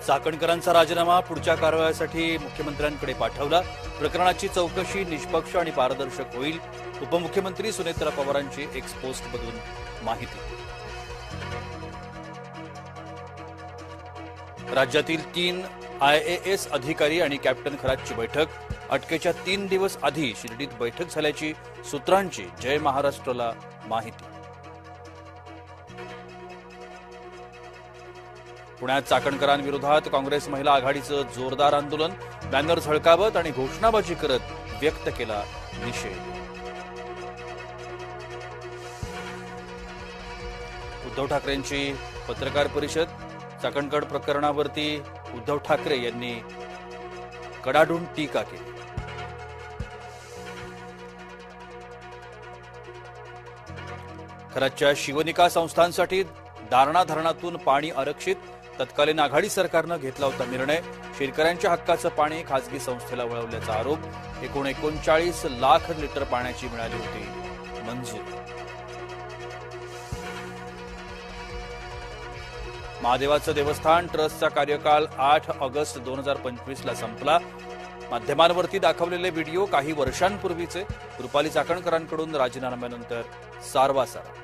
चाकणकरांचा राजीनामा पुढच्या कारवाईसाठी मुख्यमंत्र्यांकडे पाठवला। प्रकरणाची चौकशी निष्पक्ष आणि पारदर्शक होईल। उपमुख्यमंत्री सुनेत्रा पवारांची एक्स पोस्टमधून माहिती। राज्यातील 3 IAS अधिकारी आणि कॅप्टन खरातची बैठक। अटकेच्या 3 दिवस आधी शिर्डीत बैठक झाल्याची सूत्रांची जय महाराष्ट्रला माहिती। पुण्यात चाकणकरांविरोधात काँग्रेस महिला आघाडीचं जोरदार आंदोलन। बॅनर झळकावत आणि घोषणाबाजी करत व्यक्त केला निषेध। उद्धव ठाकरेंची पत्रकार परिषद। चाकणकर प्रकरणावरती उद्धव ठाकरे यांनी कडाडून टीका केली। खरातच्या शिवनिका संस्थांसाठी दारणा धरणातून पाणी आरक्षित। तत्कालीन आघाडी सरकारनं घेतला होता निर्णय। शेतकऱ्यांच्या हक्काचं पाणी खासगी संस्थेला वळवल्याचा आरोप। 39 लाख लिटर पाण्याची मिळाली होती मंजुरी। महादेवाचं देवस्थान ट्रस्टचा कार्यकाळ 8 ऑगस्ट 2025 ला संपला। माध्यमांवरती दाखवलेले व्हिडिओ काही वर्षांपूर्वीचे। रुपाली चाकणकरांकडून राजीनाम्यानंतर सारवासार।